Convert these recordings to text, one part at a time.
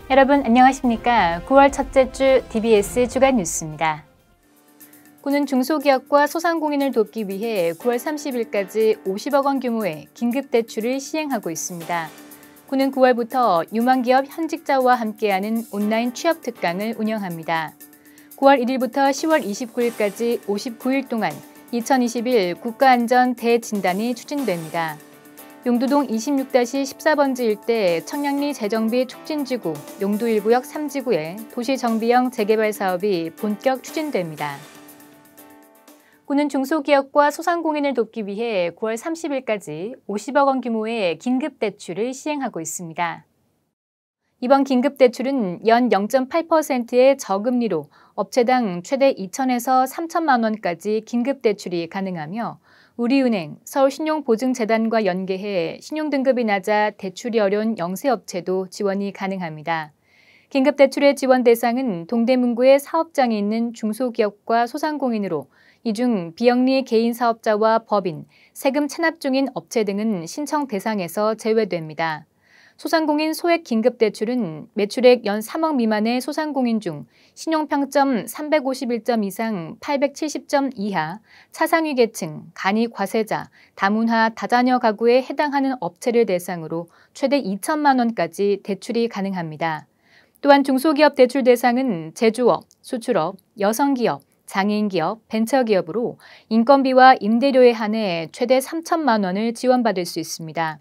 여러분 안녕하십니까? 9월 첫째 주 DBS 주간 뉴스입니다. 군은 중소기업과 소상공인을 돕기 위해 9월 30일까지 50억 원 규모의 긴급대출을 시행하고 있습니다. 군은 9월부터 유망기업 현직자와 함께하는 온라인 취업 특강을 운영합니다. 9월 1일부터 10월 29일까지 59일 동안 2021 국가안전 대진단이 추진됩니다. 용두동 26-14번지 일대 청량리 재정비 촉진지구 용두 1구역 3지구에 도시정비형 재개발 사업이 본격 추진됩니다. 군은 중소기업과 소상공인을 돕기 위해 9월 30일까지 50억 원 규모의 긴급대출을 시행하고 있습니다. 이번 긴급대출은 연 0.8%의 저금리로 업체당 최대 2천에서 3천만 원까지 긴급대출이 가능하며 우리은행, 서울신용보증재단과 연계해 신용등급이 낮아 대출이 어려운 영세업체도 지원이 가능합니다. 긴급대출의 지원 대상은 동대문구에 사업장이 있는 중소기업과 소상공인으로 이 중 비영리 개인 사업자와 법인, 세금 체납 중인 업체 등은 신청 대상에서 제외됩니다. 소상공인 소액 긴급대출은 매출액 연 3억 미만의 소상공인 중 신용평점 351점 이상 870점 이하, 차상위 계층, 간이 과세자, 다문화, 다자녀 가구에 해당하는 업체를 대상으로 최대 2천만 원까지 대출이 가능합니다. 또한 중소기업 대출 대상은 제조업, 수출업, 여성기업, 장애인기업, 벤처기업으로 인건비와 임대료에 한해 최대 3천만 원을 지원받을 수 있습니다.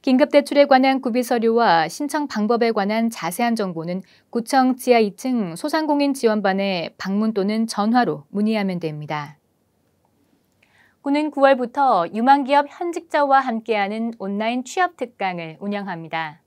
긴급대출에 관한 구비서류와 신청 방법에 관한 자세한 정보는 구청 지하 2층 소상공인 지원반에 방문 또는 전화로 문의하면 됩니다. 군은 9월부터 유망기업 현직자와 함께하는 온라인 취업 특강을 운영합니다.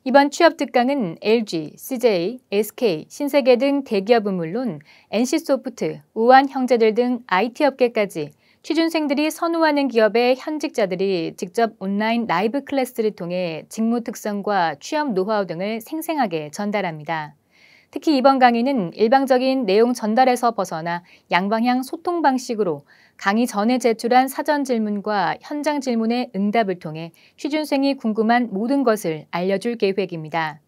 이번 취업 특강은 LG, CJ, SK, 신세계 등 대기업은 물론 NC소프트, 우한형제들 등 IT 업계까지 취준생들이 선호하는 기업의 현직자들이 직접 온라인 라이브 클래스를 통해 직무 특성과 취업 노하우 등을 생생하게 전달합니다. 특히 이번 강의는 일방적인 내용 전달에서 벗어나 양방향 소통 방식으로 강의 전에 제출한 사전 질문과 현장 질문의 응답을 통해 취준생이 궁금한 모든 것을 알려줄 계획입니다.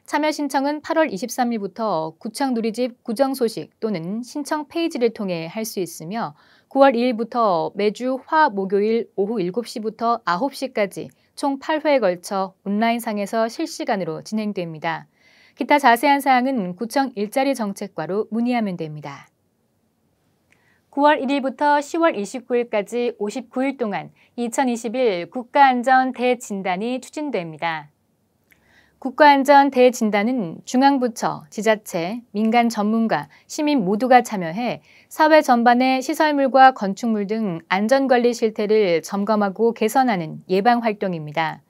참여 신청은 8월 23일부터 구청 누리집 구정 소식 또는 신청 페이지를 통해 할 수 있으며 9월 2일부터 매주 화, 목요일 오후 7시부터 9시까지 총 8회에 걸쳐 온라인상에서 실시간으로 진행됩니다. 기타 자세한 사항은 구청 일자리 정책과로 문의하면 됩니다. 9월 1일부터 10월 29일까지 59일 동안 2021 국가안전 대진단이 추진됩니다. 국가안전 대진단은 중앙부처, 지자체, 민간 전문가, 시민 모두가 참여해 사회 전반의 시설물과 건축물 등 안전관리 실태를 점검하고 개선하는 예방활동입니다.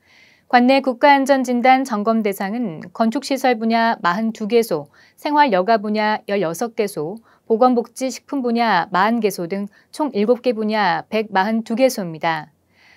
관내 국가안전진단 점검 대상은 건축시설 분야 42개소, 생활여가 분야 16개소, 보건복지식품 분야 40개소 등 총 7개 분야 142개소입니다.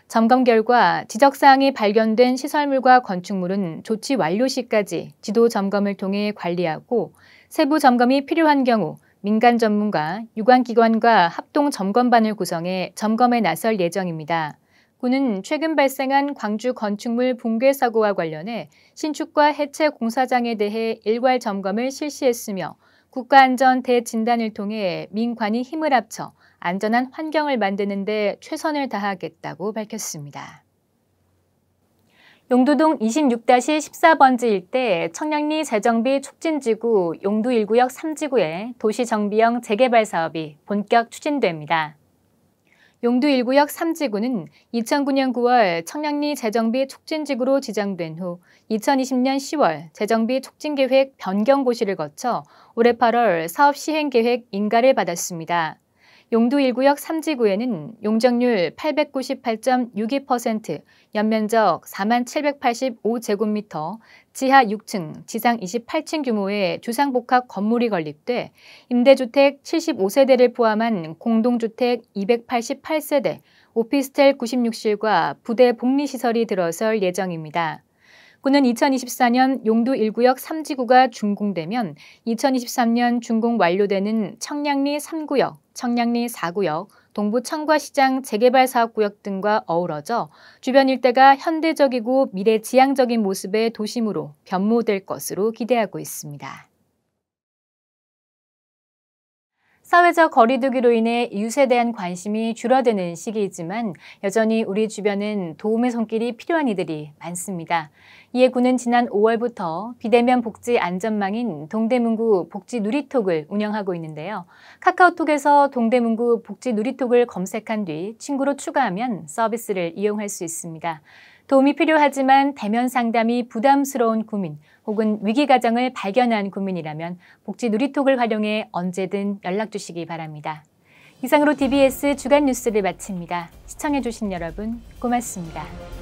점검 결과 지적사항이 발견된 시설물과 건축물은 조치 완료 시까지 지도 점검을 통해 관리하고 세부 점검이 필요한 경우 민간 전문가, 유관기관과 합동 점검반을 구성해 점검에 나설 예정입니다. 군은 최근 발생한 광주 건축물 붕괴 사고와 관련해 신축과 해체 공사장에 대해 일괄 점검을 실시했으며 국가안전 대진단을 통해 민관이 힘을 합쳐 안전한 환경을 만드는 데 최선을 다하겠다고 밝혔습니다. 용두동 26-14번지 일대 청량리 재정비 촉진지구 용두 1구역 3지구에 도시정비형 재개발 사업이 본격 추진됩니다. 용두 1구역 3지구는 2009년 9월 청량리 재정비 촉진지구로 지정된 후 2020년 10월 재정비 촉진계획 변경 고시를 거쳐 올해 8월 사업 시행계획 인가를 받았습니다. 용두 1구역 3지구에는 용적률 898.62%, 연면적 4785제곱미터, 지하 6층, 지상 28층 규모의 주상복합 건물이 건립돼 임대주택 75세대를 포함한 공동주택 288세대, 오피스텔 96실과 부대 복리시설이 들어설 예정입니다. 군은 2024년 용두 1구역 3지구가 준공되면 2023년 준공 완료되는 청량리 3구역, 청량리 4구역, 동부 청과시장 재개발 사업구역 등과 어우러져 주변 일대가 현대적이고 미래지향적인 모습의 도심으로 변모될 것으로 기대하고 있습니다. 사회적 거리두기로 인해 이웃에 대한 관심이 줄어드는 시기이지만 여전히 우리 주변은 도움의 손길이 필요한 이들이 많습니다. 이에 군은 지난 5월부터 비대면 복지 안전망인 동대문구 복지 누리톡을 운영하고 있는데요. 카카오톡에서 동대문구 복지 누리톡을 검색한 뒤 친구로 추가하면 서비스를 이용할 수 있습니다. 도움이 필요하지만 대면 상담이 부담스러운 구민 혹은 위기 가정을 발견한 구민이라면 복지 누리톡을 활용해 언제든 연락 주시기 바랍니다. 이상으로 DBS 주간 뉴스를 마칩니다. 시청해 주신 여러분 고맙습니다.